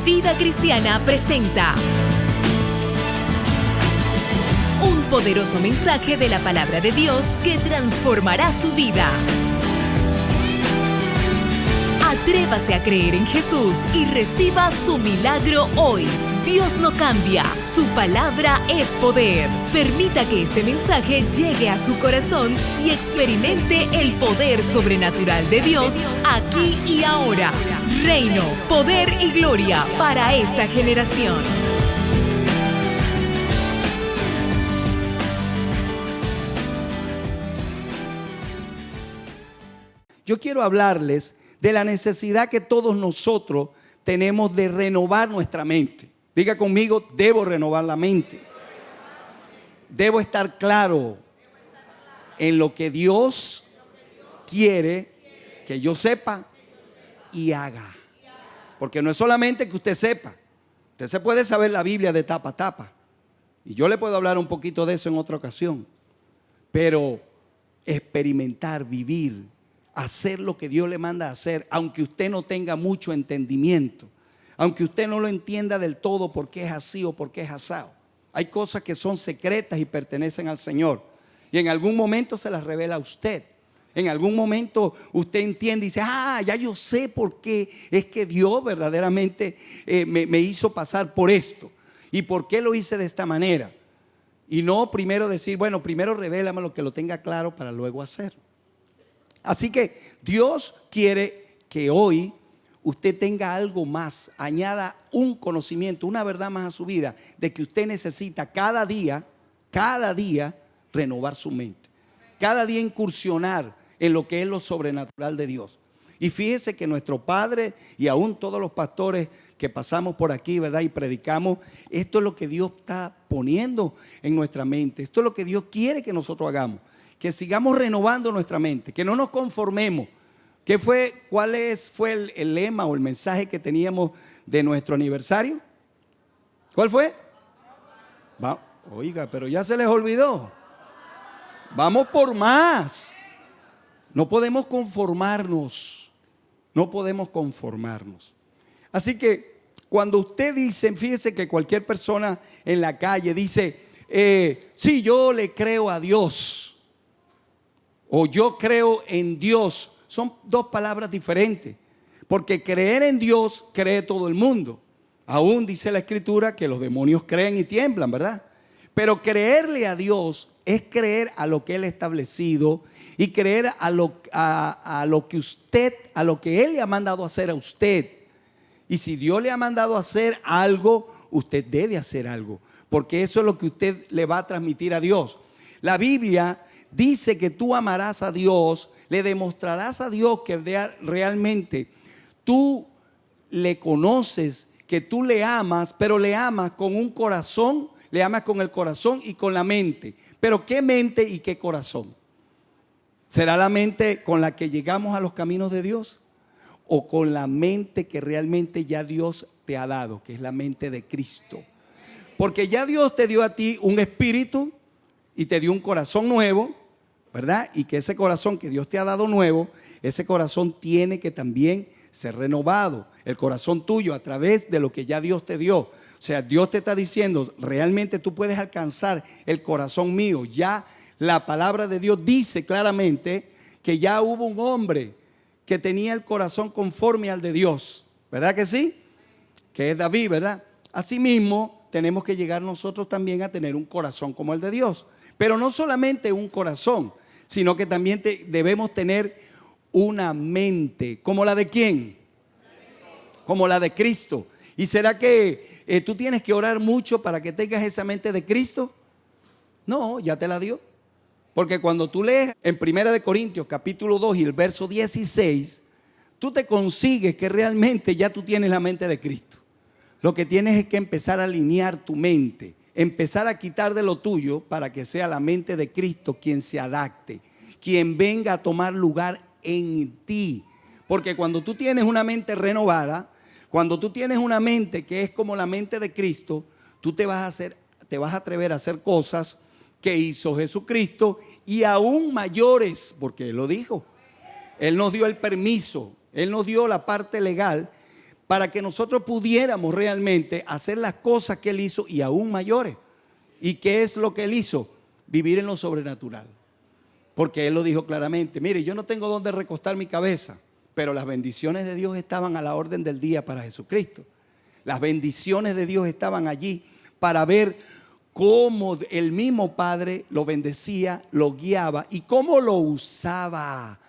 Vida Cristiana presenta un poderoso mensaje de la palabra de Dios que transformará su vida. Atrévase a creer en Jesús y reciba su milagro hoy. Dios no cambia, su palabra es poder. Permita que este mensaje llegue a su corazón y experimente el poder sobrenatural de Dios aquí y ahora. Reino, poder y gloria para esta generación. Yo quiero hablarles de la necesidad que todos nosotros tenemos de renovar nuestra mente. Diga conmigo, debo renovar la mente. Debo estar claro en lo que Dios quiere que yo sepa y haga. Porque no es solamente que usted sepa. Usted se puede saber la Biblia de tapa a tapa. Y yo le puedo hablar un poquito de eso en otra ocasión. Pero experimentar, vivir, hacer lo que Dios le manda a hacer, aunque usted no tenga mucho entendimiento, aunque usted no lo entienda del todo por qué es así o por qué es asado. Hay cosas que son secretas y pertenecen al Señor. Y en algún momento se las revela a usted. En algún momento usted entiende y dice, ya yo sé por qué es que Dios verdaderamente me hizo pasar por esto. Y por qué lo hice de esta manera. Y no primero decir, bueno, primero revélame lo que lo tenga claro para luego hacerlo. Así que Dios quiere que hoy usted tenga algo más, añada un conocimiento, una verdad más a su vida, de que usted necesita cada día renovar su mente. Cada día incursionar en lo que es lo sobrenatural de Dios. Y fíjese que nuestro Padre y aún todos los pastores que pasamos por aquí, ¿verdad? Y predicamos, esto es lo que Dios está poniendo en nuestra mente. Esto es lo que Dios quiere que nosotros hagamos. Que sigamos renovando nuestra mente, que no nos conformemos. ¿Cuál fue el lema o el mensaje que teníamos de nuestro aniversario? ¿Cuál fue? Oiga, pero ya se les olvidó. Vamos por más. No podemos conformarnos. No podemos conformarnos. Así que cuando usted dice, fíjese que cualquier persona en la calle dice, sí, yo le creo a Dios. O yo creo en Dios. Son dos palabras diferentes. Porque creer en Dios cree todo el mundo. Aún dice la Escritura que los demonios creen y tiemblan, ¿verdad? Pero creerle a Dios es creer a lo que Él ha establecido y creer a lo que Él le ha mandado a hacer a usted. Y si Dios le ha mandado a hacer algo, usted debe hacer algo. Porque eso es lo que usted le va a transmitir a Dios. La Biblia dice que tú amarás a Dios, le demostrarás a Dios que realmente tú le conoces, que tú le amas, pero le amas con un corazón, le amas con el corazón y con la mente. Pero ¿qué mente y qué corazón? ¿Será la mente con la que llegamos a los caminos de Dios? ¿O con la mente que realmente ya Dios te ha dado, que es la mente de Cristo? Porque ya Dios te dio a ti un espíritu y te dio un corazón nuevo, ¿verdad? Y que ese corazón que Dios te ha dado nuevo, ese corazón tiene que también ser renovado. El corazón tuyo a través de lo que ya Dios te dio. O sea, Dios te está diciendo, realmente tú puedes alcanzar el corazón mío. Ya la palabra de Dios dice claramente que ya hubo un hombre que tenía el corazón conforme al de Dios. ¿Verdad que sí? Que es David, ¿verdad? Asimismo, tenemos que llegar nosotros también a tener un corazón como el de Dios. Pero no solamente un corazón, sino que también debemos tener una mente. ¿Como la de quién? Como la de Cristo. ¿Y será que tú tienes que orar mucho para que tengas esa mente de Cristo? No, ya te la dio. Porque cuando tú lees en 1 Corintios capítulo 2 y el verso 16, tú te consigues que realmente ya tú tienes la mente de Cristo. Lo que tienes es que empezar a alinear tu mente. Empezar a quitar de lo tuyo para que sea la mente de Cristo quien se adapte, quien venga a tomar lugar en ti. Porque cuando tú tienes una mente renovada, cuando tú tienes una mente que es como la mente de Cristo, tú te vas a atrever a hacer cosas que hizo Jesucristo y aún mayores, porque Él lo dijo. Él nos dio el permiso, Él nos dio la parte legal para que nosotros pudiéramos realmente hacer las cosas que Él hizo y aún mayores. ¿Y qué es lo que Él hizo? Vivir en lo sobrenatural. Porque Él lo dijo claramente: mire, yo no tengo dónde recostar mi cabeza, pero las bendiciones de Dios estaban a la orden del día para Jesucristo. Las bendiciones de Dios estaban allí para ver cómo el mismo Padre lo bendecía, lo guiaba y cómo lo usaba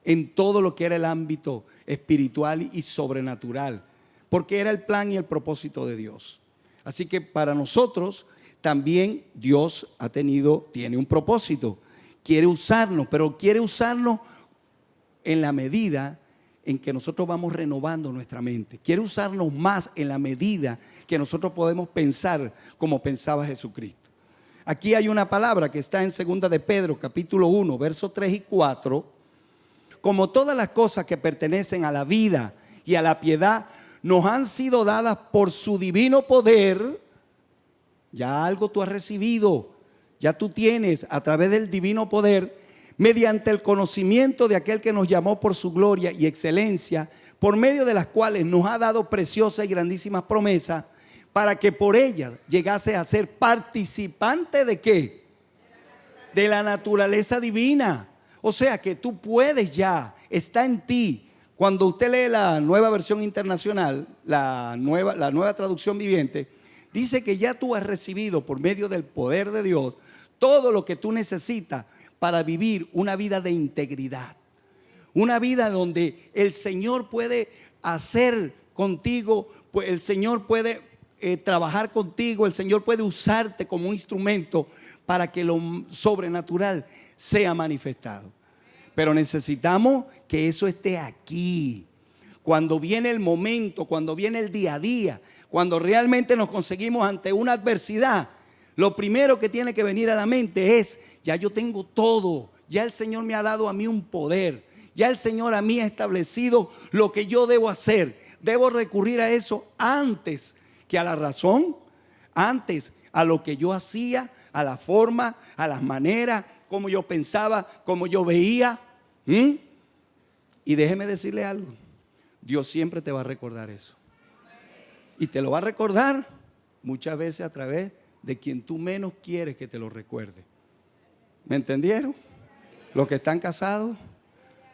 en todo lo que era el ámbito espiritual y sobrenatural, porque era el plan y el propósito de Dios. Así que para nosotros también Dios tiene un propósito. Quiere usarnos, pero quiere usarnos en la medida en que nosotros vamos renovando nuestra mente. Quiere usarnos más en la medida que nosotros podemos pensar como pensaba Jesucristo. Aquí hay una palabra que está en 2 de Pedro, capítulo 1, versos 3 y 4. Como todas las cosas que pertenecen a la vida y a la piedad nos han sido dadas por su divino poder. Ya algo tú has recibido, ya tú tienes a través del divino poder, mediante el conocimiento de aquel que nos llamó por su gloria y excelencia, por medio de las cuales nos ha dado preciosas y grandísimas promesas, para que por ellas llegase a ser participante ¿de qué? De la naturaleza divina. O sea que tú puedes ya, está en ti. Cuando usted lee la Nueva Versión Internacional, la nueva traducción viviente, dice que ya tú has recibido por medio del poder de Dios todo lo que tú necesitas para vivir una vida de integridad. Una vida donde el Señor puede hacer contigo, pues el Señor puede trabajar contigo, el Señor puede usarte como un instrumento para que lo sobrenatural sea manifestado. Pero necesitamos que eso esté aquí. Cuando viene el momento, cuando viene el día a día, cuando realmente nos conseguimos ante una adversidad, lo primero que tiene que venir a la mente es: ya yo tengo todo, ya el Señor me ha dado a mí un poder, ya el Señor a mí ha establecido lo que yo debo hacer. Debo recurrir a eso antes que a la razón, antes a lo que yo hacía, a la forma, a las maneras, como yo pensaba, como yo veía. Y déjeme decirle algo: Dios siempre te va a recordar eso. Y te lo va a recordar muchas veces a través de quien tú menos quieres que te lo recuerde. ¿Me entendieron? Los que están casados,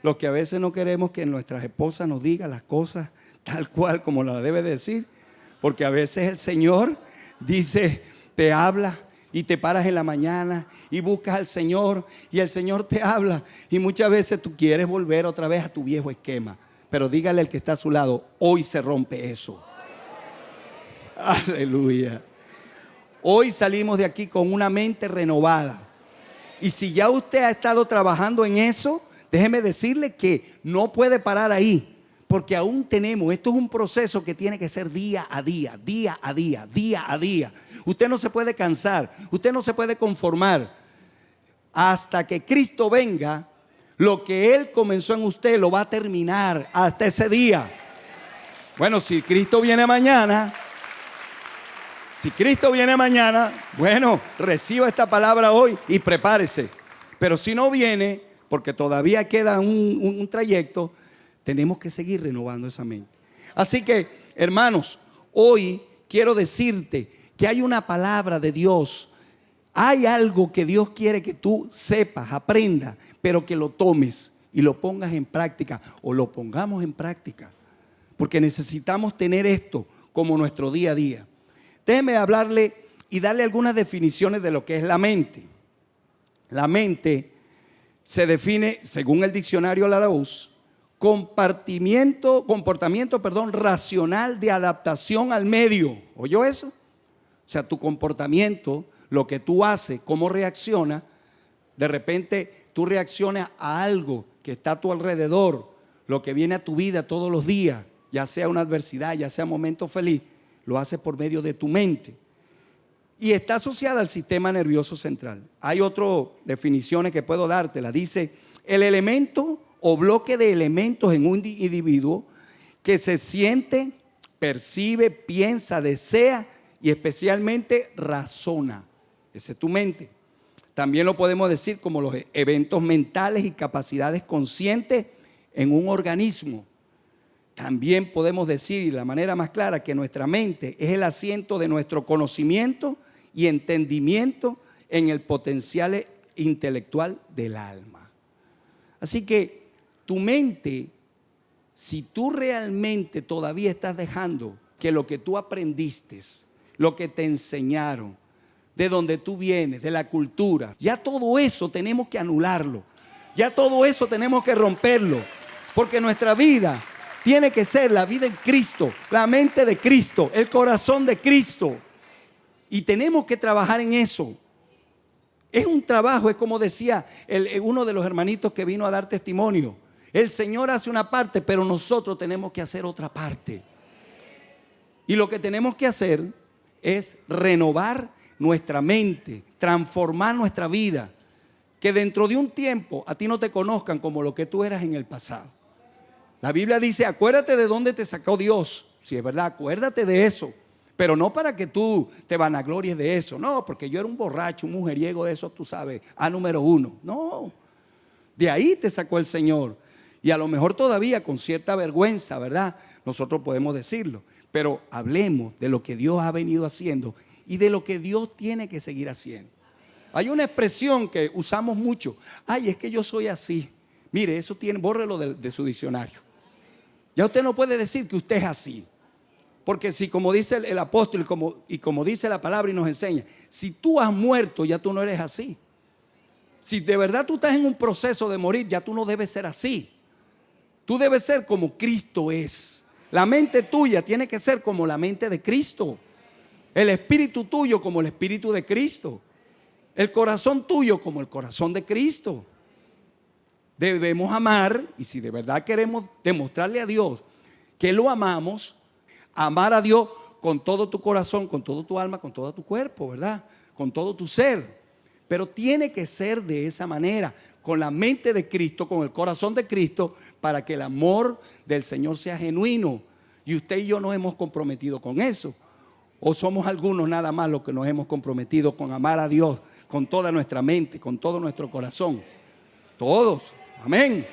los que a veces no queremos que nuestras esposas nos digan las cosas tal cual como las debe decir, porque a veces el Señor dice, te habla y te paras en la mañana y buscas al Señor y el Señor te habla y muchas veces tú quieres volver otra vez a tu viejo esquema. Pero dígale al que está a su lado: hoy se rompe eso. Aleluya. Hoy salimos de aquí con una mente renovada. Y si ya usted ha estado trabajando en eso, déjeme decirle que no puede parar ahí, porque aún tenemos, esto es un proceso que tiene que ser día a día, día a día, día a día. Usted no se puede cansar, usted no se puede conformar. Hasta que Cristo venga, lo que Él comenzó en usted lo va a terminar hasta ese día. Bueno, si Cristo viene mañana, bueno, reciba esta palabra hoy y prepárese. Pero si no viene, porque todavía queda un trayecto, tenemos que seguir renovando esa mente. Así que, hermanos, hoy quiero decirte que hay una palabra de Dios. Hay algo que Dios quiere que tú sepas, aprendas, pero que lo tomes y lo pongas en práctica, o lo pongamos en práctica, porque necesitamos tener esto como nuestro día a día. Déjeme hablarle y darle algunas definiciones de lo que es la mente. La mente se define, según el diccionario Larousse, comportamiento racional de adaptación al medio. ¿Oyó eso? O sea, tu comportamiento, lo que tú haces, cómo reaccionas. De repente tú reaccionas a algo que está a tu alrededor, lo que viene a tu vida todos los días, ya sea una adversidad, ya sea un momento feliz, lo haces por medio de tu mente. Y está asociada al sistema nervioso central. Hay otras definiciones que puedo dártela. Dice: el elemento o bloque de elementos en un individuo que se siente, percibe, piensa, desea y especialmente razona. Esa es tu mente. También lo podemos decir como los eventos mentales y capacidades conscientes en un organismo. También podemos decir de la manera más clara que nuestra mente es el asiento de nuestro conocimiento y entendimiento en el potencial intelectual del alma. Así que tu mente, si tú realmente todavía estás dejando que lo que tú aprendiste, lo que te enseñaron, de donde tú vienes, de la cultura, ya todo eso tenemos que anularlo. Ya todo eso tenemos que romperlo. Porque nuestra vida tiene que ser la vida en Cristo, la mente de Cristo, el corazón de Cristo. Y tenemos que trabajar en eso. Es un trabajo, es como decía uno de los hermanitos que vino a dar testimonio. El Señor hace una parte, pero nosotros tenemos que hacer otra parte. Y lo que tenemos que hacer es renovar nuestra mente, transformar nuestra vida. Que dentro de un tiempo a ti no te conozcan como lo que tú eras en el pasado. La Biblia dice, acuérdate de dónde te sacó Dios. Si es verdad, acuérdate de eso. Pero no para que tú te vanaglories de eso. No, porque yo era un borracho, un mujeriego de esos, tú sabes, número 1. No, de ahí te sacó el Señor. Y a lo mejor todavía con cierta vergüenza, ¿verdad? Nosotros podemos decirlo. Pero hablemos de lo que Dios ha venido haciendo y de lo que Dios tiene que seguir haciendo. Hay una expresión que usamos mucho. Ay, es que yo soy así. Mire, eso bórrelo de su diccionario. Ya usted no puede decir que usted es así. Porque si, como dice el apóstol y como dice la palabra y nos enseña, si tú has muerto, ya tú no eres así. Si de verdad tú estás en un proceso de morir, ya tú no debes ser así. Tú debes ser como Cristo es. La mente tuya tiene que ser como la mente de Cristo. El espíritu tuyo como el espíritu de Cristo. El corazón tuyo como el corazón de Cristo. Debemos amar, y si de verdad queremos demostrarle a Dios que lo amamos, amar a Dios con todo tu corazón, con todo tu alma, con todo tu cuerpo, ¿verdad? Con todo tu ser. Pero tiene que ser de esa manera, con la mente de Cristo, con el corazón de Cristo, para que el amor del Señor sea genuino. Y usted y yo nos hemos comprometido con eso. ¿O somos algunos nada más los que nos hemos comprometido con amar a Dios con toda nuestra mente, con todo nuestro corazón? Todos, amén.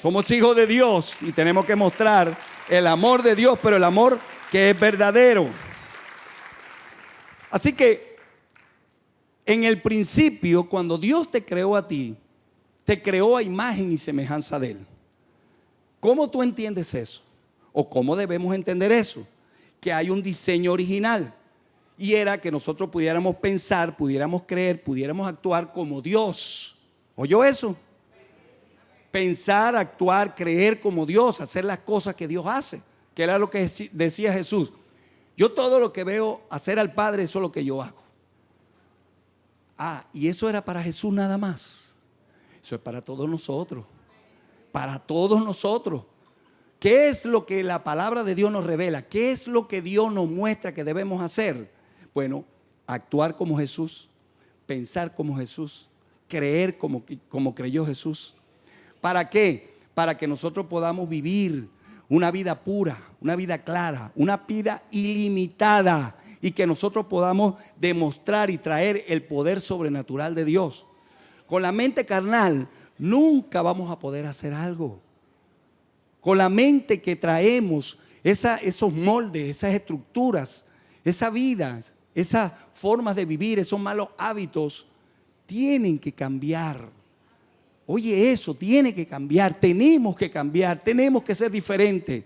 Somos hijos de Dios y tenemos que mostrar el amor de Dios, pero el amor que es verdadero. Así que en el principio, cuando Dios te creó a ti, te creó a imagen y semejanza de Él. ¿Cómo tú entiendes eso? ¿O cómo debemos entender eso? Que hay un diseño original y era que nosotros pudiéramos pensar, pudiéramos creer, pudiéramos actuar como Dios. ¿Oyó eso? Pensar, actuar, creer como Dios, hacer las cosas que Dios hace, que era lo que decía Jesús. Yo todo lo que veo hacer al Padre, eso es lo que yo hago. Y eso era para Jesús nada más. Eso es para todos nosotros. Para todos nosotros. ¿Qué es lo que la palabra de Dios nos revela? ¿Qué es lo que Dios nos muestra que debemos hacer? Bueno, actuar como Jesús, pensar como Jesús, creer como creyó Jesús. ¿Para qué? Para que nosotros podamos vivir una vida pura, una vida clara, una vida ilimitada y que nosotros podamos demostrar y traer el poder sobrenatural de Dios. Con la mente carnal nunca vamos a poder hacer algo. Con la mente que traemos, esos moldes, esas estructuras, esa vida, esas formas de vivir, esos malos hábitos, tienen que cambiar. Oye, eso tiene que cambiar, tenemos que ser diferentes.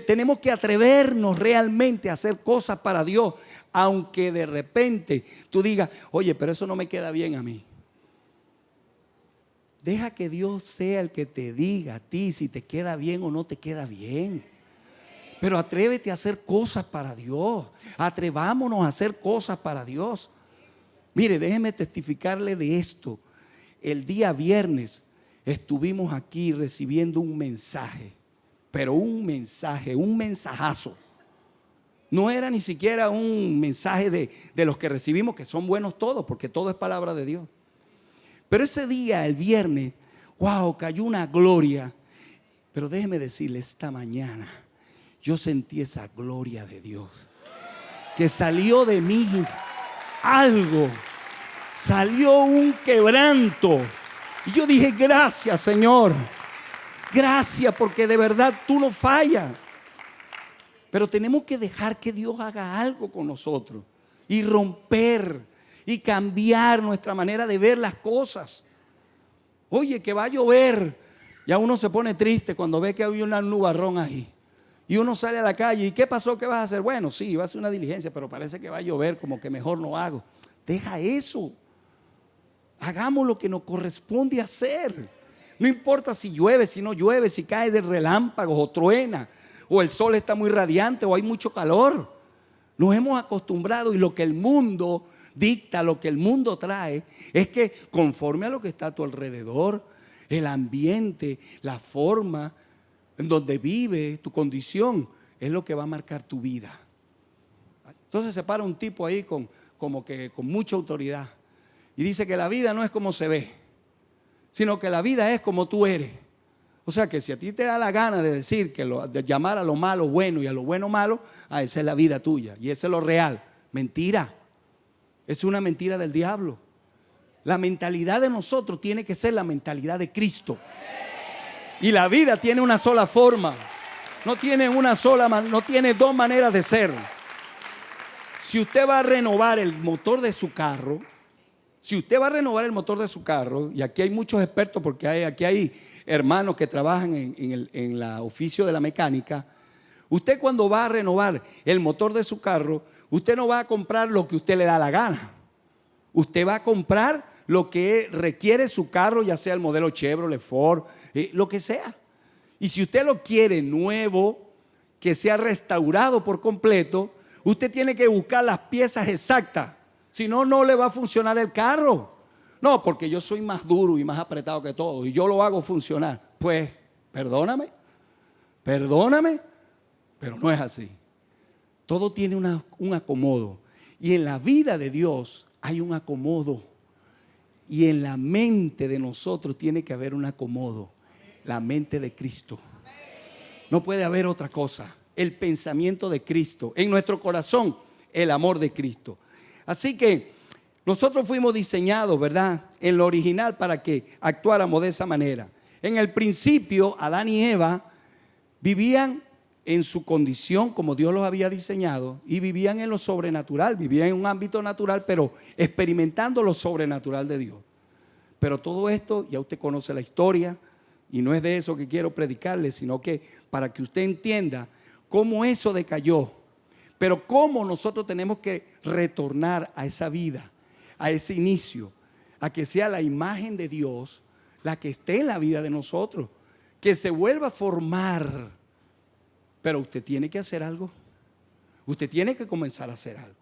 Tenemos que atrevernos realmente a hacer cosas para Dios, aunque de repente tú digas, oye, pero eso no me queda bien a mí. Deja que Dios sea el que te diga a ti si te queda bien o no te queda bien. Pero atrévete a hacer cosas para Dios. Atrevámonos a hacer cosas para Dios. Mire, déjeme testificarle de esto. El día viernes estuvimos aquí recibiendo un mensaje. Pero un mensaje, un mensajazo. No era ni siquiera un mensaje de los que recibimos, que son buenos todos, porque todo es palabra de Dios. Pero ese día, el viernes, wow, cayó una gloria. Pero déjeme decirle, esta mañana yo sentí esa gloria de Dios. Que salió de mí algo. Salió un quebranto. Y yo dije, gracias, Señor. Gracias, porque de verdad tú no fallas. Pero tenemos que dejar que Dios haga algo con nosotros y romper y cambiar nuestra manera de ver las cosas. Oye, que va a llover. Ya uno se pone triste cuando ve que hay un nubarrón ahí. Y uno sale a la calle. ¿Y qué pasó? ¿Qué vas a hacer? Bueno, sí, va a hacer una diligencia, pero parece que va a llover, como que mejor no hago. Deja eso. Hagamos lo que nos corresponde hacer. No importa si llueve, si no llueve, si cae de relámpagos o truena, o el sol está muy radiante o hay mucho calor. Nos hemos acostumbrado, y lo que el mundo dicta, lo que el mundo trae, es que conforme a lo que está a tu alrededor, el ambiente, la forma en donde vive, tu condición, es lo que va a marcar tu vida. Entonces se para un tipo ahí como que con mucha autoridad y dice que la vida no es como se ve, sino que la vida es como tú eres. O sea que si a ti te da la gana de decir de llamar a lo malo bueno y a lo bueno malo, esa es la vida tuya y eso es lo real. Mentira. Es una mentira del diablo. La mentalidad de nosotros tiene que ser la mentalidad de Cristo. Y la vida tiene una sola forma. No tiene no tiene dos maneras de ser. Si usted va a renovar el motor de su carro, y aquí hay muchos expertos porque aquí hay hermanos que trabajan en el oficio de la mecánica. Usted cuando va a renovar el motor de su carro, usted no va a comprar lo que usted le da la gana. Usted va a comprar lo que requiere su carro, ya sea el modelo Chevrolet, Ford, lo que sea. Y si usted lo quiere nuevo, que sea restaurado por completo, usted tiene que buscar las piezas exactas. Si no, no le va a funcionar el carro. No, porque yo soy más duro y más apretado que todo y yo lo hago funcionar. Pues, perdóname, pero no es así. Todo tiene un acomodo. Y en la vida de Dios hay un acomodo. Y en la mente de nosotros tiene que haber un acomodo. La mente de Cristo. No puede haber otra cosa. El pensamiento de Cristo. En nuestro corazón, el amor de Cristo. Así que nosotros fuimos diseñados, ¿verdad?, en lo original para que actuáramos de esa manera. En el principio, Adán y Eva vivían en su condición como Dios los había diseñado y vivían en lo sobrenatural, vivían en un ámbito natural, pero experimentando lo sobrenatural de Dios. Pero todo esto, ya usted conoce la historia y no es de eso que quiero predicarle, sino que para que usted entienda cómo eso decayó, pero cómo nosotros tenemos que retornar a esa vida, a ese inicio, a que sea la imagen de Dios la que esté en la vida de nosotros, que se vuelva a formar. Pero usted tiene que hacer algo. Usted tiene que comenzar a hacer algo.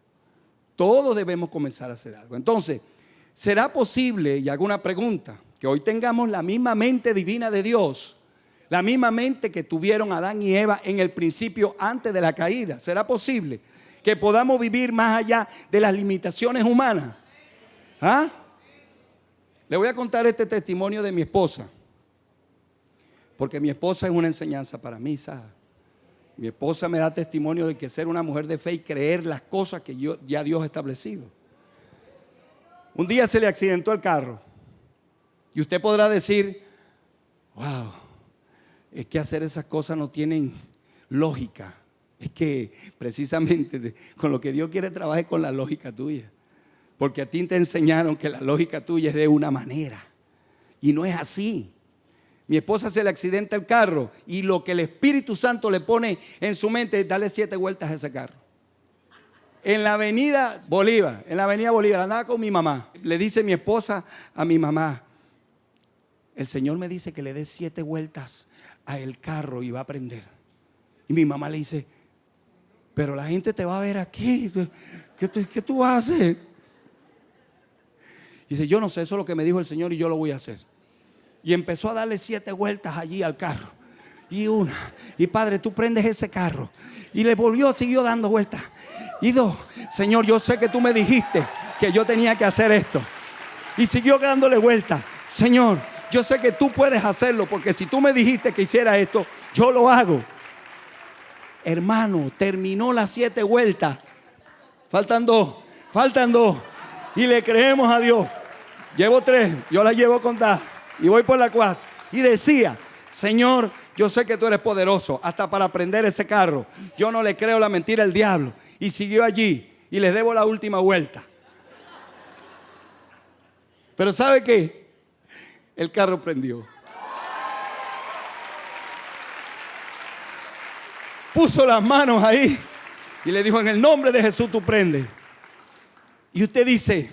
Todos debemos comenzar a hacer algo. Entonces, ¿será posible, y hago una pregunta, que hoy tengamos la misma mente divina de Dios, la misma mente que tuvieron Adán y Eva en el principio antes de la caída? ¿Será posible que podamos vivir más allá de las limitaciones humanas? ¿Ah? Le voy a contar este testimonio de mi esposa, porque mi esposa es una enseñanza para mí, ¿sabes? Mi esposa me da testimonio de que ser una mujer de fe y creer las cosas que ya Dios ha establecido. Un día se le accidentó el carro y usted podrá decir, wow, es que hacer esas cosas no tienen lógica. Es que precisamente con lo que Dios quiere trabajar es con la lógica tuya. Porque a ti te enseñaron que la lógica tuya es de una manera. Y no es así. Mi esposa se le accidenta el carro y lo que el Espíritu Santo le pone en su mente es darle 7 vueltas a ese carro. En la avenida Bolívar, andaba con mi mamá. Le dice mi esposa a mi mamá, el Señor me dice que le dé 7 vueltas a el carro y va a prender. Y mi mamá le dice, pero la gente te va a ver aquí. ¿Qué tú vas a hacer? Dice, yo no sé, eso es lo que me dijo el Señor y yo lo voy a hacer. Y empezó a darle 7 vueltas allí al carro. Y una. Y Padre, tú prendes ese carro. Y le siguió dando vueltas. Y 2. Señor, yo sé que tú me dijiste que yo tenía que hacer esto. Y siguió dándole vueltas. Señor, yo sé que tú puedes hacerlo, porque si tú me dijiste que hiciera esto, yo lo hago. Hermano, terminó las 7 vueltas. Faltan dos. Y le creemos a Dios. Llevo 3, yo la llevo contada y voy por la 4. Y decía, Señor, yo sé que tú eres poderoso hasta para prender ese carro. Yo no le creo la mentira al diablo. Y siguió allí y les debo la última vuelta. Pero ¿sabe qué? El carro prendió. Puso las manos ahí y le dijo: en el nombre de Jesús tú prendes. Y usted dice: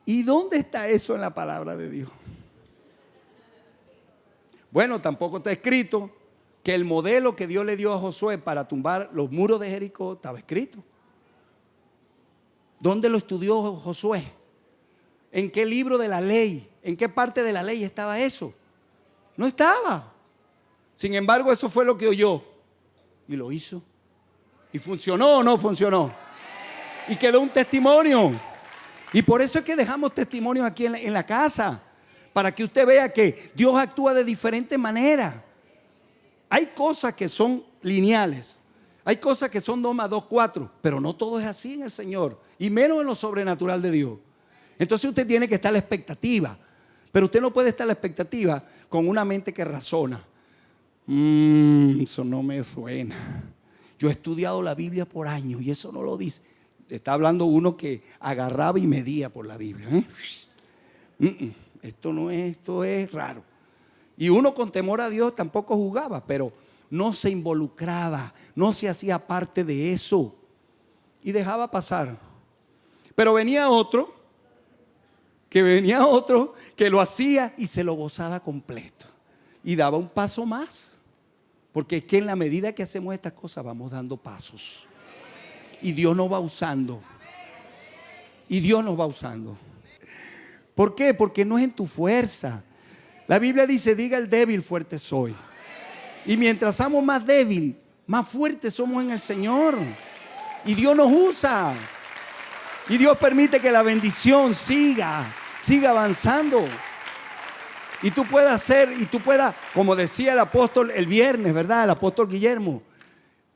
¿y dónde está eso en la palabra de Dios? Bueno, tampoco está escrito que el modelo que Dios le dio a Josué para tumbar los muros de Jericó estaba escrito. ¿Dónde lo estudió Josué? ¿En qué libro de la ley? ¿En qué parte de la ley estaba eso? No estaba. Sin embargo, eso fue lo que oyó y lo hizo. ¿Y funcionó o no funcionó? Y quedó un testimonio. Y por eso es que dejamos testimonios aquí en la casa, para que usted vea que Dios actúa de diferentes maneras. Hay cosas que son lineales, hay cosas que son 2 más 2, 4, pero no todo es así en el Señor, y menos en lo sobrenatural de Dios. Entonces usted tiene que estar a la expectativa, pero usted no puede estar a la expectativa con una mente que razona. Eso no me suena. Yo he estudiado la Biblia por años y eso no lo dice. Está hablando uno que agarraba y medía por la Biblia. Esto no es, esto es raro. Y uno con temor a Dios tampoco jugaba, pero no se involucraba, no se hacía parte de eso y dejaba pasar. Pero venía otro que lo hacía y se lo gozaba completo y daba un paso más, porque es que en la medida que hacemos estas cosas vamos dando pasos y Dios nos va usando. Y Dios nos va usando. ¿Por qué? Porque no es en tu fuerza. La Biblia dice: diga el débil, fuerte soy. Y mientras somos más débil, más fuertes somos en el Señor. Y Dios nos usa. Y Dios permite que la bendición siga avanzando. Y tú puedas como decía el apóstol el viernes, ¿verdad? El apóstol Guillermo.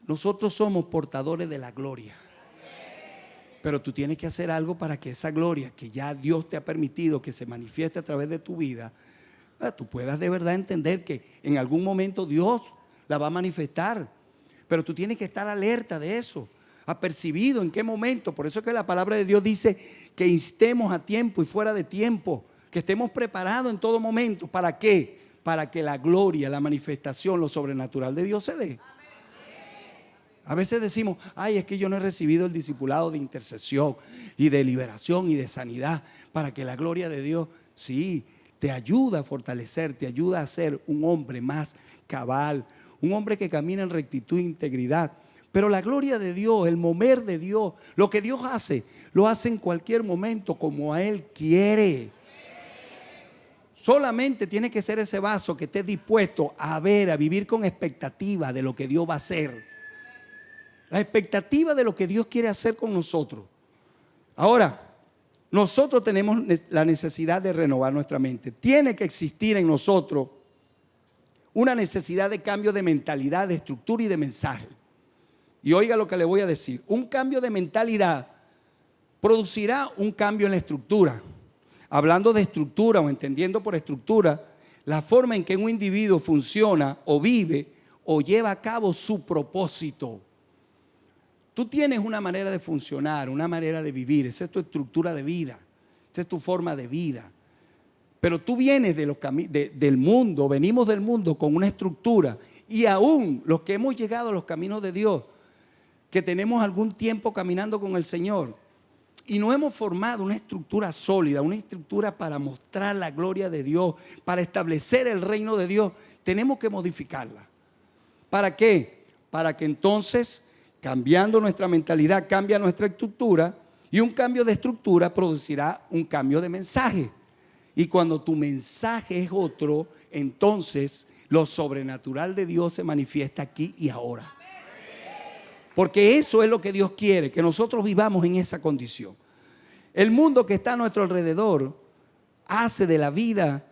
Nosotros somos portadores de la gloria. Pero tú tienes que hacer algo para que esa gloria que ya Dios te ha permitido que se manifieste a través de tu vida, tú puedas de verdad entender que en algún momento Dios la va a manifestar. Pero tú tienes que estar alerta de eso, apercibido en qué momento. Por eso es que la palabra de Dios dice que instemos a tiempo y fuera de tiempo, que estemos preparados en todo momento. ¿Para qué? Para que la gloria, la manifestación, lo sobrenatural de Dios se dé. A veces decimos: ay, es que yo no he recibido el discipulado de intercesión y de liberación y de sanidad para que la gloria de Dios, sí, te ayuda a fortalecer, te ayuda a ser un hombre más cabal, un hombre que camina en rectitud e integridad. Pero la gloria de Dios, el mover de Dios, lo que Dios hace, lo hace en cualquier momento como a Él quiere. Solamente tiene que ser ese vaso que esté dispuesto a ver, a vivir con expectativa de lo que Dios va a hacer. La expectativa de lo que Dios quiere hacer con nosotros. Ahora, nosotros tenemos la necesidad de renovar nuestra mente. Tiene que existir en nosotros una necesidad de cambio de mentalidad, de estructura y de mensaje. Y oiga lo que le voy a decir. Un cambio de mentalidad producirá un cambio en la estructura. Hablando de estructura o entendiendo por estructura, la forma en que un individuo funciona o vive o lleva a cabo su propósito. Tú tienes una manera de funcionar, una manera de vivir. Esa es tu estructura de vida, esa es tu forma de vida. Pero tú vienes del mundo, venimos del mundo con una estructura. Y aún los que hemos llegado a los caminos de Dios, que tenemos algún tiempo caminando con el Señor, y no hemos formado una estructura sólida, una estructura para mostrar la gloria de Dios, para establecer el reino de Dios, tenemos que modificarla. ¿Para qué? Para que entonces, cambiando nuestra mentalidad, cambia nuestra estructura, y un cambio de estructura producirá un cambio de mensaje. Y cuando tu mensaje es otro, entonces lo sobrenatural de Dios se manifiesta aquí y ahora. Porque eso es lo que Dios quiere, que nosotros vivamos en esa condición. El mundo que está a nuestro alrededor hace de la vida,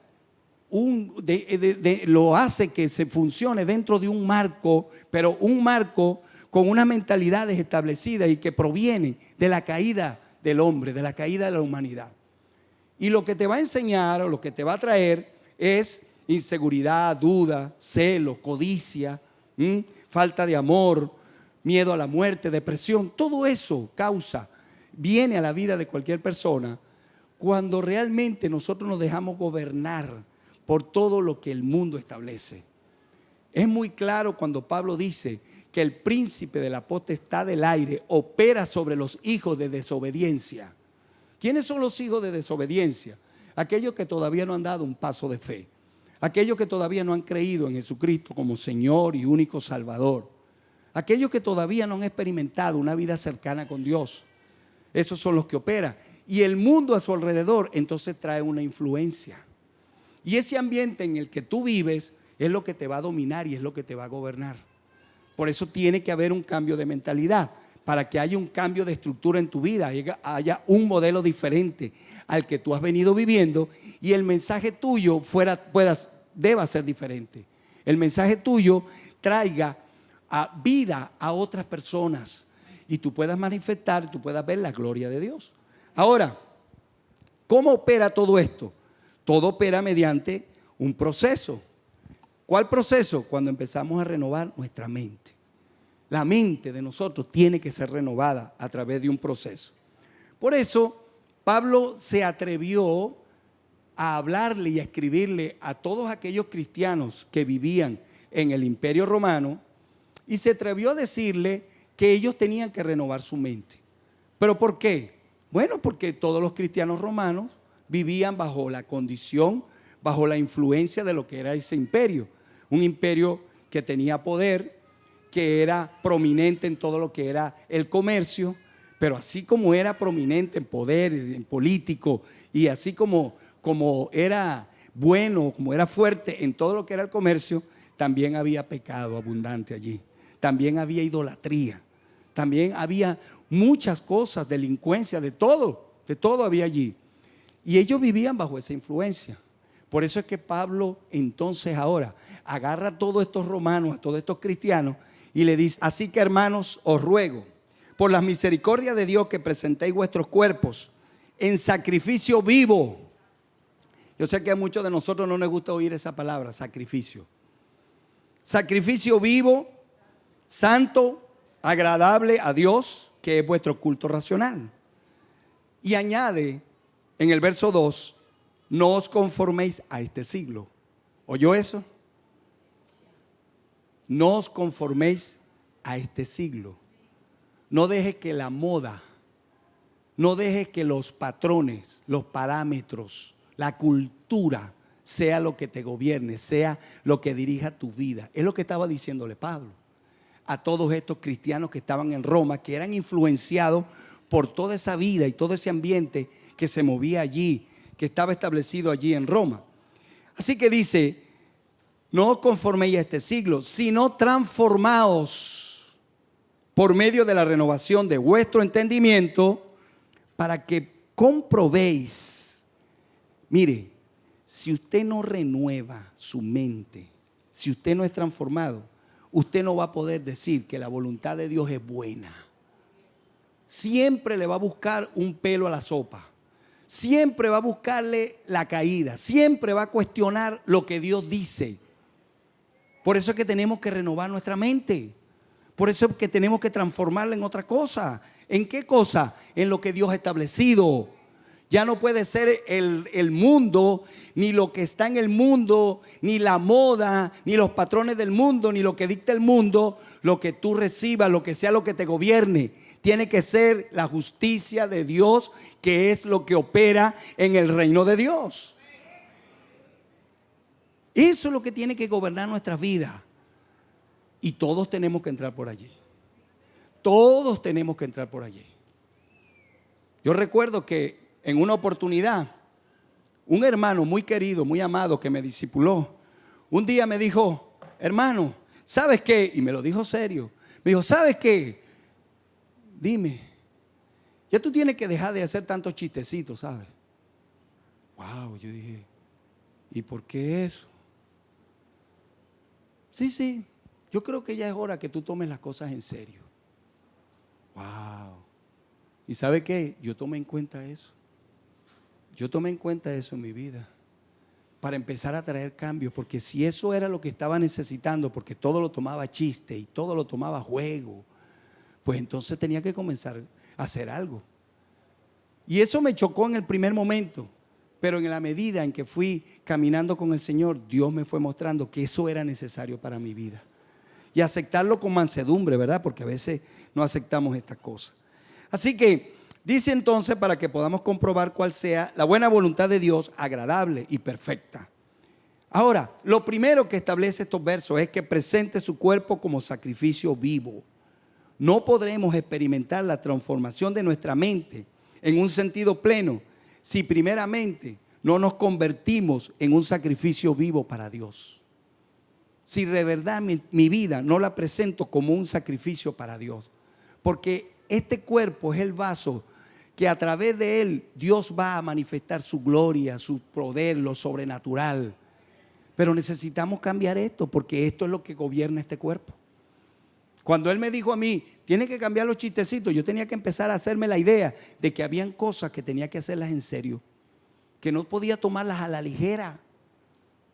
lo hace que se funcione dentro de un marco, pero un marco con unas mentalidades establecidas y que provienen de la caída del hombre, de la caída de la humanidad. Y lo que te va a enseñar o lo que te va a traer es inseguridad, duda, celo, codicia, falta de amor, miedo a la muerte, depresión. Todo eso viene a la vida de cualquier persona cuando realmente nosotros nos dejamos gobernar por todo lo que el mundo establece. Es muy claro cuando Pablo dice que el príncipe de la potestad del aire opera sobre los hijos de desobediencia. ¿Quiénes son los hijos de desobediencia? Aquellos que todavía no han dado un paso de fe. Aquellos que todavía no han creído en Jesucristo como Señor y único Salvador. Aquellos que todavía no han experimentado una vida cercana con Dios. Esos son los que operan. Y el mundo a su alrededor entonces trae una influencia. Y ese ambiente en el que tú vives es lo que te va a dominar y es lo que te va a gobernar. Por eso tiene que haber un cambio de mentalidad, para que haya un cambio de estructura en tu vida, haya un modelo diferente al que tú has venido viviendo y el mensaje tuyo deba ser diferente. El mensaje tuyo traiga vida a otras personas y tú puedas manifestar, tú puedas ver la gloria de Dios. Ahora, ¿cómo opera todo esto? Todo opera mediante un proceso. ¿Cuál proceso? Cuando empezamos a renovar nuestra mente. La mente de nosotros tiene que ser renovada a través de un proceso. Por eso, Pablo se atrevió a hablarle y a escribirle a todos aquellos cristianos que vivían en el Imperio Romano y se atrevió a decirle que ellos tenían que renovar su mente. ¿Pero por qué? Bueno, porque todos los cristianos romanos vivían bajo la condición, bajo la influencia de lo que era ese imperio. Un imperio que tenía poder, que era prominente en todo lo que era el comercio, pero así como era prominente en poder, en político, y así como era bueno, como era fuerte en todo lo que era el comercio, también había pecado abundante allí. También había idolatría, también había muchas cosas, delincuencia, de todo había allí. Y ellos vivían bajo esa influencia. Por eso es que Pablo entonces ahora agarra a todos estos romanos, a todos estos cristianos y le dice: así que, hermanos, os ruego por las misericordias de Dios que presentéis vuestros cuerpos en sacrificio vivo. Yo sé que a muchos de nosotros no nos gusta oír esa palabra, sacrificio. Sacrificio vivo, santo, agradable a Dios, que es vuestro culto racional. Y añade en el verso 2: no os conforméis a este siglo. ¿Oyó eso? No os conforméis a este siglo. No deje que la moda, no deje que los patrones, los parámetros, la cultura sea lo que te gobierne, sea lo que dirija tu vida. Es lo que estaba diciéndole Pablo a todos estos cristianos que estaban en Roma, que eran influenciados por toda esa vida y todo ese ambiente que se movía allí, que estaba establecido allí en Roma. Así que dice: no os conforméis a este siglo, sino transformaos por medio de la renovación de vuestro entendimiento, para que comprobéis. Mire, si usted no renueva su mente, si usted no es transformado, usted no va a poder decir que la voluntad de Dios es buena. Siempre le va a buscar un pelo a la sopa. Siempre va a buscarle la caída. Siempre va a cuestionar lo que Dios dice. Por eso es que tenemos que renovar nuestra mente. Por eso es que tenemos que transformarla en otra cosa. ¿En qué cosa? En lo que Dios ha establecido. Ya no puede ser el mundo, ni lo que está en el mundo, ni la moda, ni los patrones del mundo, ni lo que dicta el mundo, lo que tú recibas, lo que sea lo que te gobierne. Tiene que ser la justicia de Dios, que es lo que opera en el reino de Dios. Eso es lo que tiene que gobernar nuestras vidas. Y todos tenemos que entrar por allí. Todos tenemos que entrar por allí. Yo recuerdo que en una oportunidad, un hermano muy querido, muy amado, que me discipuló, un día me dijo: hermano, ¿sabes qué? Y me lo dijo serio. Me dijo: ¿sabes qué? Dime, ya tú tienes que dejar de hacer tantos chistecitos, ¿sabes? Wow, yo dije: ¿y por qué eso? Sí, yo creo que ya es hora que tú tomes las cosas en serio. Wow. ¿Y sabe qué? Yo tomé en cuenta eso. Yo tomé en cuenta eso en mi vida. para empezar a traer cambios, porque si eso era lo que estaba necesitando, porque todo lo tomaba chiste y todo lo tomaba juego, pues entonces tenía que comenzar a hacer algo. Y eso me chocó en el primer momento, pero en la medida en que fui caminando con el Señor, Dios me fue mostrando que eso era necesario para mi vida. Y aceptarlo con mansedumbre, ¿verdad? Porque a veces no aceptamos estas cosas. Así que dice entonces, para que podamos comprobar cuál sea la buena voluntad de Dios, agradable y perfecta. Ahora, lo primero que establece estos versos es que presente su cuerpo como sacrificio vivo. No podremos experimentar la transformación de nuestra mente en un sentido pleno si primeramente no nos convertimos en un sacrificio vivo para Dios. Si de verdad mi vida no la presento como un sacrificio para Dios. Porque este cuerpo es el vaso que a través de él Dios va a manifestar su gloria, su poder, lo sobrenatural. Pero necesitamos cambiar esto, porque esto es lo que gobierna este cuerpo. Cuando él me dijo a mí, tiene que cambiar los chistecitos, yo tenía que empezar a hacerme la idea de que habían cosas que tenía que hacerlas en serio, que no podía tomarlas a la ligera,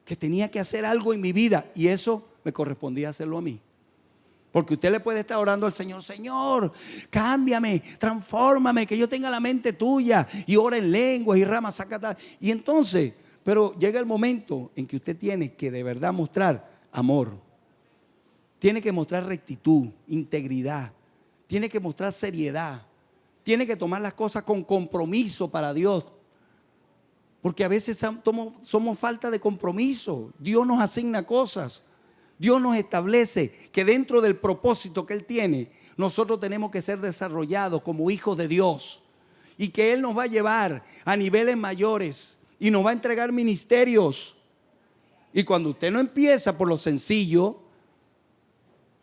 que tenía que hacer algo en mi vida, y eso me correspondía hacerlo a mí. Porque usted le puede estar orando al Señor, Señor, cámbiame, transfórmame, que yo tenga la mente tuya, y ora en lenguas y ramas, saca. Y entonces, pero llega el momento en que usted tiene que de verdad mostrar amor. Tiene que mostrar rectitud, integridad. Tiene que mostrar seriedad. Tiene que tomar las cosas con compromiso para Dios. Porque a veces somos falta de compromiso. Dios nos asigna cosas. Dios nos establece que dentro del propósito que Él tiene, nosotros tenemos que ser desarrollados como hijos de Dios. Y que Él nos va a llevar a niveles mayores y nos va a entregar ministerios. Y cuando usted no empieza por lo sencillo,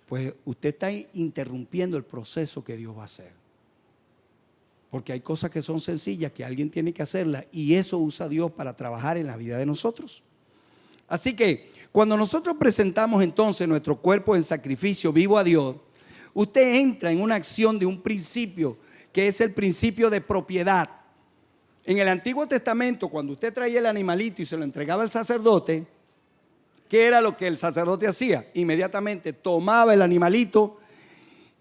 pues usted está interrumpiendo el proceso que Dios va a hacer. Porque hay cosas que son sencillas, que alguien tiene que hacerlas, y eso usa Dios para trabajar en la vida de nosotros. Así que cuando nosotros presentamos entonces nuestro cuerpo en sacrificio vivo a Dios, usted entra en una acción de un principio, que es el principio de propiedad. En el Antiguo Testamento, cuando usted traía el animalito y se lo entregaba al sacerdote, ¿qué era lo que el sacerdote hacía? Inmediatamente tomaba el animalito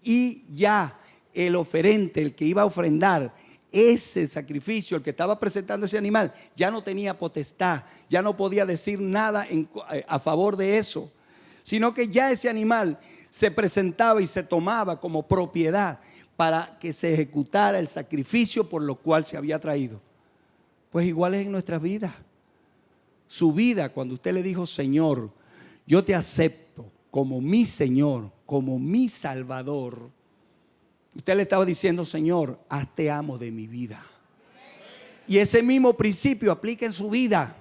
y ya el oferente, el que iba a ofrendar ese sacrificio, el que estaba presentando ese animal, ya no tenía potestad, ya no podía decir nada a favor de eso, sino que ya ese animal se presentaba y se tomaba como propiedad para que se ejecutara el sacrificio por lo cual se había traído. Pues igual es en nuestras vidas. Su vida, cuando usted le dijo, Señor, yo te acepto como mi Señor, como mi Salvador, usted le estaba diciendo, Señor, hazte amo de mi vida. Y ese mismo principio aplica en su vida.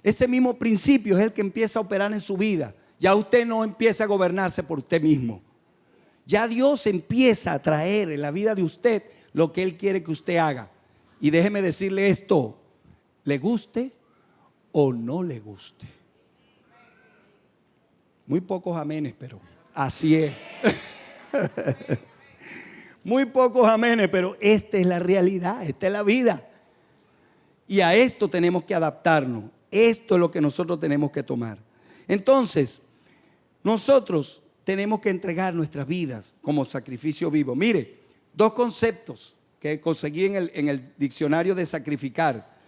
Ese mismo principio es el que empieza a operar en su vida. Ya usted no empieza a gobernarse por usted mismo. Ya Dios empieza a traer en la vida de usted lo que Él quiere que usted haga. Y déjeme decirle esto, le guste o no le guste. Muy pocos amenes, pero así es. Muy pocos amenes, pero esta es la realidad, esta es la vida. Y a esto tenemos que adaptarnos. Esto es lo que nosotros tenemos que tomar. Entonces, nosotros tenemos que entregar nuestras vidas como sacrificio vivo. Mire, dos conceptos que conseguí en el diccionario de sacrificar.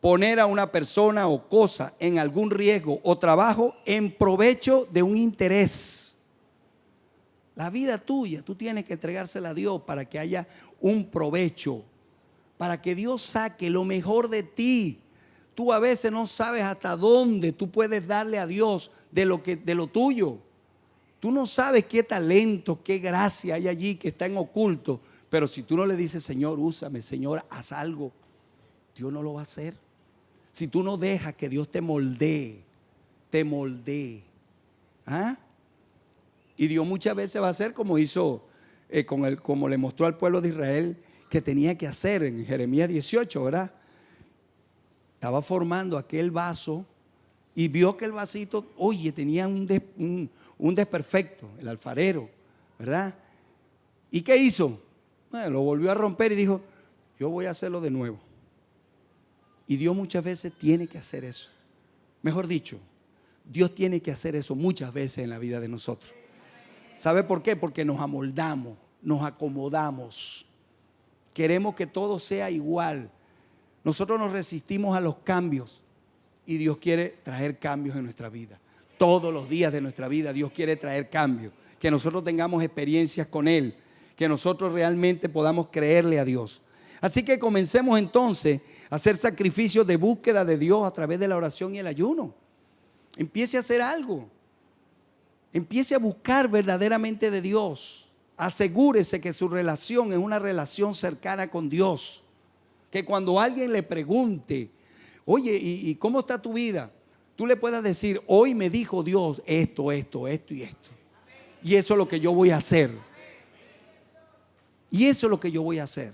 Poner a una persona o cosa en algún riesgo o trabajo en provecho de un interés. La vida tuya, tú tienes que entregársela a Dios para que haya un provecho, para que Dios saque lo mejor de ti. Tú a veces no sabes hasta dónde tú puedes darle a Dios de lo tuyo. Tú no sabes qué talento, qué gracia hay allí que está en oculto. Pero si tú no le dices, Señor, úsame, Señor, haz algo, Dios no lo va a hacer. Si tú no dejas que Dios te moldee. ¿Ah? Y Dios muchas veces va a hacer como hizo, como le mostró al pueblo de Israel que tenía que hacer en Jeremías 18, ¿verdad? Estaba formando aquel vaso y vio que el vasito, oye, tenía un desperfecto, el alfarero, ¿verdad? ¿Y qué hizo? Bueno, lo volvió a romper y dijo, yo voy a hacerlo de nuevo. Y Dios muchas veces tiene que hacer eso. Mejor dicho, Dios tiene que hacer eso muchas veces en la vida de nosotros. ¿Sabe por qué? Porque nos amoldamos, nos acomodamos. Queremos que todo sea igual. Nosotros nos resistimos a los cambios y Dios quiere traer cambios en nuestra vida. Todos los días de nuestra vida Dios quiere traer cambios. Que nosotros tengamos experiencias con Él. Que nosotros realmente podamos creerle a Dios. Así que comencemos entonces a hacer sacrificios de búsqueda de Dios a través de la oración y el ayuno. Empiece a hacer algo. Empiece a buscar verdaderamente de Dios. Asegúrese que su relación es una relación cercana con Dios. Que cuando alguien le pregunte, oye, ¿y cómo está tu vida? Tú le puedas decir, hoy me dijo Dios esto y esto. Y eso es lo que yo voy a hacer. Y eso es lo que yo voy a hacer.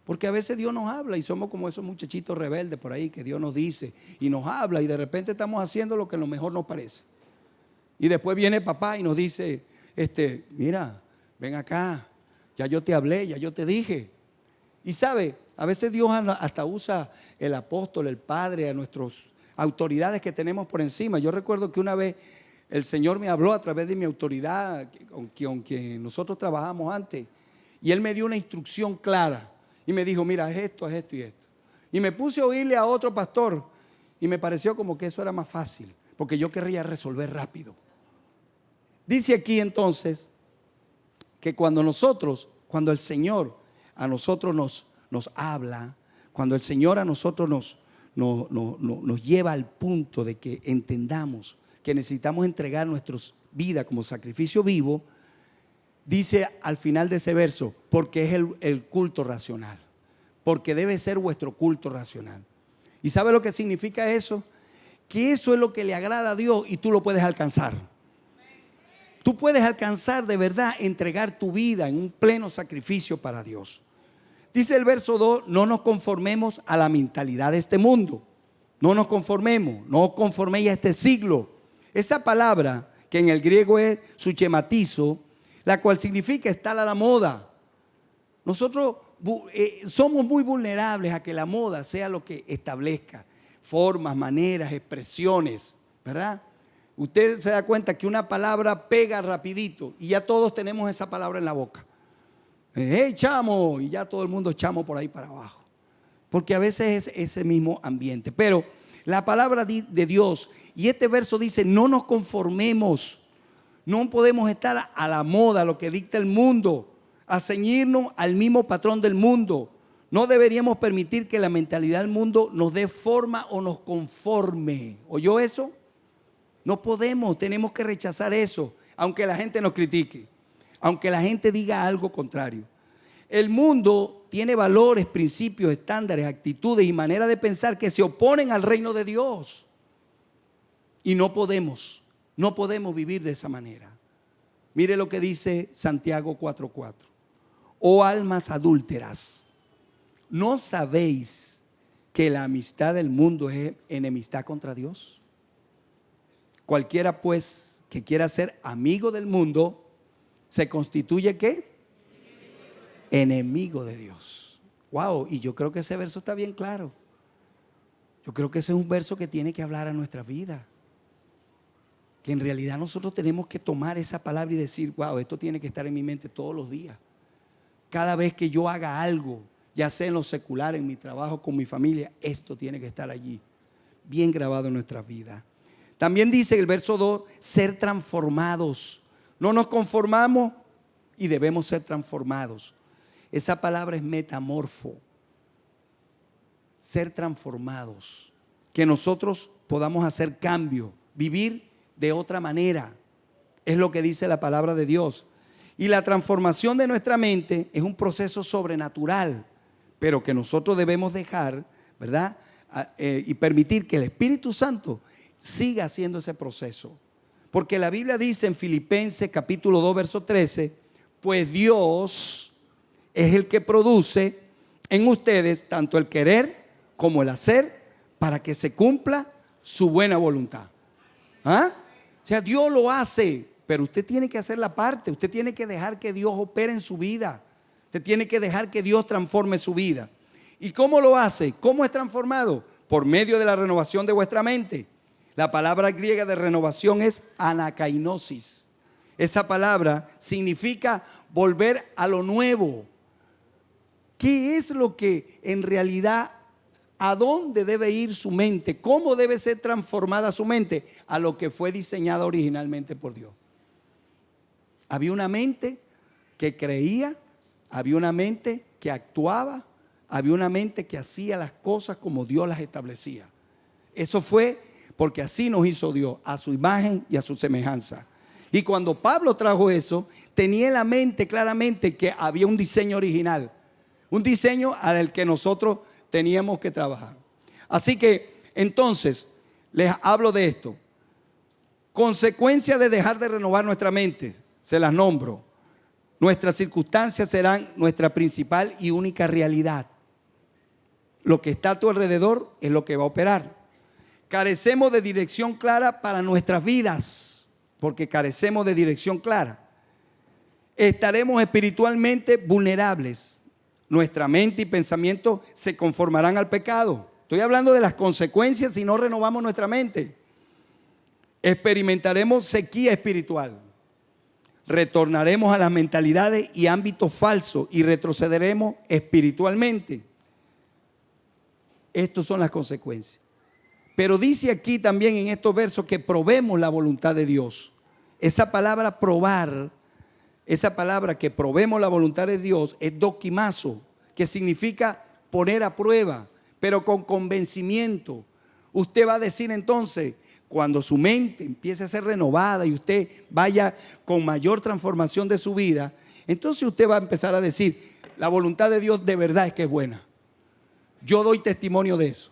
Porque a veces Dios nos habla y somos como esos muchachitos rebeldes por ahí que Dios nos dice y nos habla y de repente estamos haciendo lo que a lo mejor nos parece. Y después viene papá y nos dice, mira, ven acá, ya yo te hablé, ya yo te dije. Y sabe, a veces Dios hasta usa el apóstol, el padre, a nuestras autoridades que tenemos por encima. Yo recuerdo que una vez el Señor me habló a través de mi autoridad, con quien nosotros trabajamos antes. Y Él me dio una instrucción clara. Y me dijo, mira, es esto y esto. Y me puse a oírle a otro pastor. Y me pareció como que eso era más fácil. Porque yo querría resolver rápido. Dice aquí entonces que cuando el Señor a nosotros nos habla, cuando el Señor a nosotros nos lleva al punto de que entendamos que necesitamos entregar nuestra vida como sacrificio vivo, dice al final de ese verso, porque es el culto racional, porque debe ser vuestro culto racional. ¿Y sabe lo que significa eso? Que eso es lo que le agrada a Dios y tú lo puedes alcanzar. Tú puedes alcanzar de verdad entregar tu vida en un pleno sacrificio para Dios. Dice el verso 2, no nos conformemos a la mentalidad de este mundo. No nos conformemos, no conforméis a este siglo. Esa palabra que en el griego es suchematizo, la cual significa estar a la moda. Nosotros somos muy vulnerables a que la moda sea lo que establezca formas, maneras, expresiones, ¿verdad? Usted se da cuenta que una palabra pega rapidito y ya todos tenemos esa palabra en la boca. ¡Hey, chamo! Y ya todo el mundo chamo por ahí para abajo. Porque a veces es ese mismo ambiente. Pero la palabra de Dios, y este verso dice, no nos conformemos. No podemos estar a la moda, a lo que dicta el mundo, a ceñirnos al mismo patrón del mundo. No deberíamos permitir que la mentalidad del mundo nos dé forma o nos conforme. ¿Oyó eso? No podemos, tenemos que rechazar eso, aunque la gente nos critique, aunque la gente diga algo contrario. El mundo tiene valores, principios, estándares, actitudes y maneras de pensar que se oponen al reino de Dios. Y no podemos vivir de esa manera. Mire lo que dice Santiago 4:4. Oh almas adúlteras, ¿no sabéis que la amistad del mundo es enemistad contra Dios? Cualquiera pues que quiera ser amigo del mundo se constituye ¿qué? Enemigo de Dios. Wow, y yo creo que ese verso está bien claro. Yo creo que ese es un verso que tiene que hablar a nuestra vida. Que en realidad nosotros tenemos que tomar esa palabra y decir, wow, esto tiene que estar en mi mente todos los días. Cada vez que yo haga algo, ya sea en lo secular, en mi trabajo, con mi familia, esto tiene que estar allí, bien grabado en nuestra vida. También dice el verso 2, ser transformados. No nos conformamos y debemos ser transformados. Esa palabra es metamorfo. Ser transformados. Que nosotros podamos hacer cambio, vivir de otra manera. Es lo que dice la palabra de Dios. Y la transformación de nuestra mente es un proceso sobrenatural, pero que nosotros debemos dejar, ¿verdad? Y permitir que el Espíritu Santo siga haciendo ese proceso. Porque la Biblia dice en Filipenses capítulo 2 verso 13, pues Dios es el que produce en ustedes tanto el querer como el hacer para que se cumpla su buena voluntad. ¿Ah? O sea, Dios lo hace, pero usted tiene que hacer la parte. Usted tiene que dejar que Dios opere en su vida. Usted tiene que dejar que Dios transforme su vida. ¿Y cómo lo hace? ¿Cómo es transformado? Por medio de la renovación de vuestra mente. La palabra griega de renovación es anakainosis. Esa palabra significa volver a lo nuevo. ¿Qué es lo que en realidad, a dónde debe ir su mente? ¿Cómo debe ser transformada su mente? A lo que fue diseñada originalmente por Dios. Había una mente que creía, había una mente que actuaba, había una mente que hacía las cosas como Dios las establecía. Eso fue porque así nos hizo Dios, a su imagen y a su semejanza. Y cuando Pablo trajo eso, tenía en la mente claramente que había un diseño original, un diseño al que nosotros teníamos que trabajar. Así que entonces les hablo de esto. Consecuencia de dejar de renovar nuestra mente, se las nombro. Nuestras circunstancias serán nuestra principal y única realidad. Lo que está a tu alrededor es lo que va a operar. Carecemos de dirección clara para nuestras vidas, porque carecemos de dirección clara. Estaremos espiritualmente vulnerables. Nuestra mente y pensamiento se conformarán al pecado. Estoy hablando de las consecuencias si no renovamos nuestra mente. Experimentaremos sequía espiritual. Retornaremos a las mentalidades y ámbitos falsos y retrocederemos espiritualmente. Estas son las consecuencias. Pero dice aquí también en estos versos que probemos la voluntad de Dios. Esa palabra probar, esa palabra que probemos la voluntad de Dios es dokimazo, que significa poner a prueba, pero con convencimiento. Usted va a decir entonces, cuando su mente empiece a ser renovada y usted vaya con mayor transformación de su vida, entonces usted va a empezar a decir, la voluntad de Dios de verdad es que es buena. Yo doy testimonio de eso.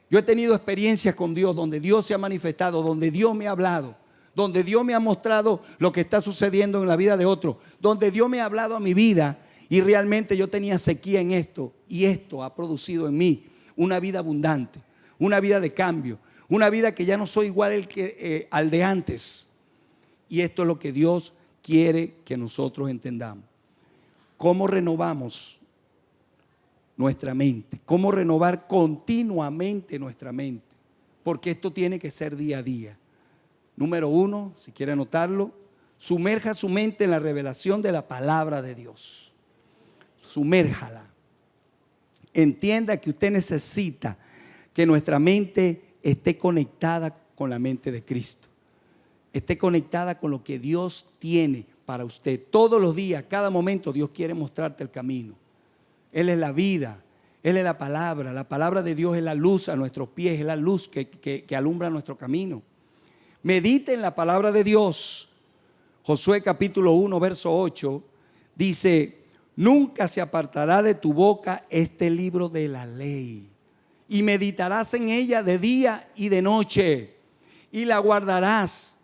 Yo he tenido experiencias con Dios donde Dios se ha manifestado, donde Dios me ha hablado, donde Dios me ha mostrado lo que está sucediendo en la vida de otros, donde Dios me ha hablado a mi vida y realmente yo tenía sequía en esto y esto ha producido en mí una vida abundante, una vida de cambio, una vida que ya no soy igual al de antes. Y esto es lo que Dios quiere que nosotros entendamos. ¿Cómo renovamos nuestra mente? ¿Cómo renovar continuamente nuestra mente? Porque esto tiene que ser día a día. Número 1, si quiere anotarlo, sumerja su mente en la revelación de la palabra de Dios. Sumérjala. Entienda que usted necesita que nuestra mente esté conectada con la mente de Cristo. Esté conectada con lo que Dios tiene para usted. Todos los días, cada momento, Dios quiere mostrarte el camino. Él es la vida, Él es la palabra. La palabra de Dios es la luz a nuestros pies, es la luz que alumbra nuestro camino. Medite en la palabra de Dios. Josué capítulo 1, verso 8, dice, nunca se apartará de tu boca este libro de la ley, y meditarás en ella de día y de noche, y la guardarás,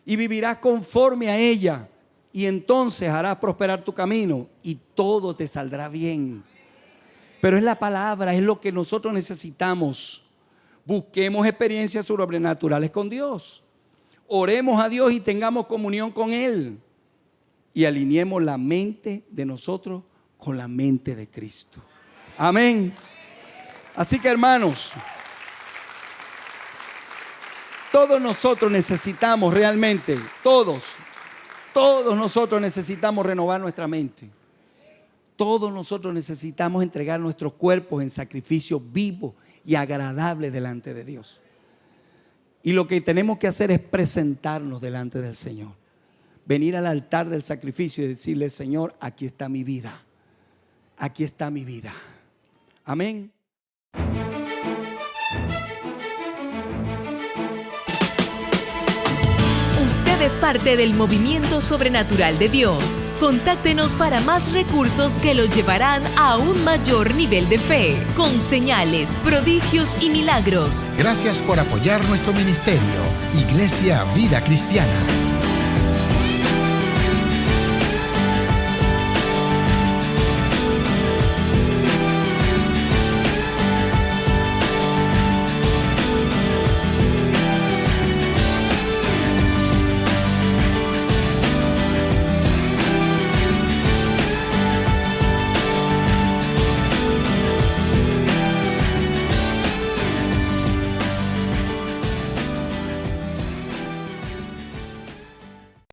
y vivirás conforme a ella, y entonces harás prosperar tu camino, y todo te saldrá bien. Pero es la palabra, es lo que nosotros necesitamos. Busquemos experiencias sobrenaturales con Dios. Oremos a Dios y tengamos comunión con Él. Y alineemos la mente de nosotros con la mente de Cristo. Amén. Así que hermanos, todos nosotros necesitamos realmente, todos nosotros necesitamos renovar nuestra mente. Todos nosotros necesitamos entregar nuestros cuerpos en sacrificio vivo y agradable delante de Dios. Y lo que tenemos que hacer es presentarnos delante del Señor. Venir al altar del sacrificio y decirle, Señor, aquí está mi vida. Aquí está mi vida. Amén. Usted es parte del movimiento sobrenatural de Dios. Contáctenos para más recursos que lo llevarán a un mayor nivel de fe, con señales, prodigios y milagros. Gracias por apoyar nuestro ministerio, Iglesia Vida Cristiana.